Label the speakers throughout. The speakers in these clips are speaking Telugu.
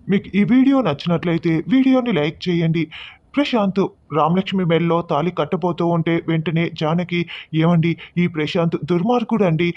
Speaker 1: మీకు ఈ వీడియో నచ్చినట్లయితే వీడియోని లైక్ చేయండి. ప్రశాంత్ రామలక్ష్మి మెడలో తాళి కట్టబోతూ ఉంటే వెంటనే జానకి, ఏమండి ఈ ప్రశాంత్ దుర్మార్గుడండి.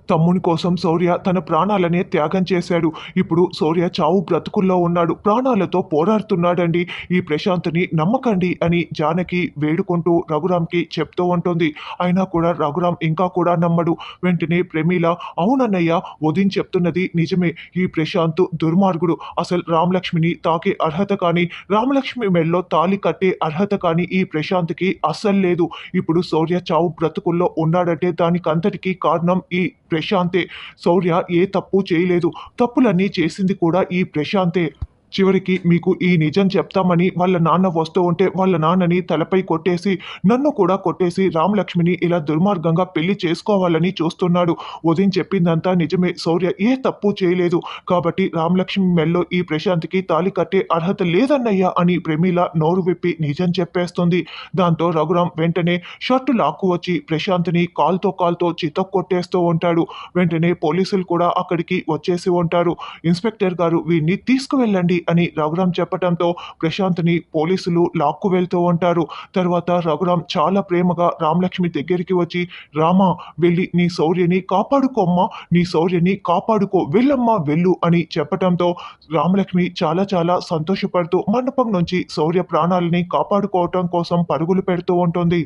Speaker 1: తమ్ముని కోసం శౌర్య తన ప్రాణాలనే త్యాగం చేశాడు. ఇప్పుడు శౌర్య చావు బ్రతుకుల్లో ఉన్నాడు. ప్రాణాలతో పోరాడుతున్నాడండి. ఈ ప్రశాంత్‌ని నమ్మకండి అని జానకి వేడుకుంటూ రఘురామ్‌కి చెప్తూ ఉంటుంది. అయినా కూడా రఘురామ్ ఇంకా కూడా నమ్మడు. వెంటనే ప్రమీల, అవునన్నయ్య, వదిన్ చెప్తున్నది నిజమే. ఈ ప్రశాంత్ దుర్మార్గుడు. అసలు రామలక్ష్మిని తాకే అర్హత కానీ, రామలక్ష్మి మెడలో తాళి కట్టే అర్హత కానీ ఈ ప్రశాంత్‌కి అస్సలు లేదు. ఇప్పుడు శౌర్య చావు బ్రతుకుల్లో ఉన్నాడంటే దానికంతటికీ కారణం ఈ ప్రశాంతే. శౌర్య ఏ తప్పు చేయలేదు. తప్పులన్నీ చేసింది కూడా ఈ ప్రశాంతే. చివరికి మీకు ఈ నిజం చెప్తామని వాళ్ళ నాన్న వస్తూ ఉంటే వాళ్ళ నాన్నని తలపై కొట్టేసి, నన్ను కూడా కొట్టేసి రామలక్ష్మిని ఇలా దుర్మార్గంగా పెళ్లి చేసుకోవాలని చూస్తున్నాడు. ఉదయం చెప్పిందంతా నిజమే. శౌర్య ఏ తప్పు చేయలేదు. కాబట్టి రామలక్ష్మి మెడలో ఈ ప్రశాంత్‌కి తాళి కట్టే అర్హత లేదన్నయ్య అని ప్రమీల నోరు విప్పి నిజం చెప్పేస్తుంది. దాంతో రఘురామ్ వెంటనే షర్టు లాక్కు వచ్చి ప్రశాంత్‌ని కాల్తో చితక్కొట్టేస్తూ ఉంటాడు. వెంటనే పోలీసులు కూడా అక్కడికి వచ్చేసి ఉంటారు. ఇన్స్పెక్టర్ గారు, వీడిని తీసుకువెళ్ళండి అని రఘురామ్ చెప్పటంతో ప్రశాంత్‌ని పోలీసులు లాక్కు వెళ్తూ ఉంటారు. తర్వాత రఘురామ్ చాలా ప్రేమగా రామలక్ష్మి దగ్గరికి వచ్చి, రామా, వెళ్ళి నీ శౌర్యని కాపాడుకోమ్మా, నీ శౌర్యని కాపాడుకో, వెళ్ళమ్మా వెళ్ళు అని చెప్పటంతో రామలక్ష్మి చాలా సంతోషపడుతూ మండపం నుంచి శౌర్య ప్రాణాలని కాపాడుకోవటం కోసం పరుగులు పెడుతూ ఉంటుంది.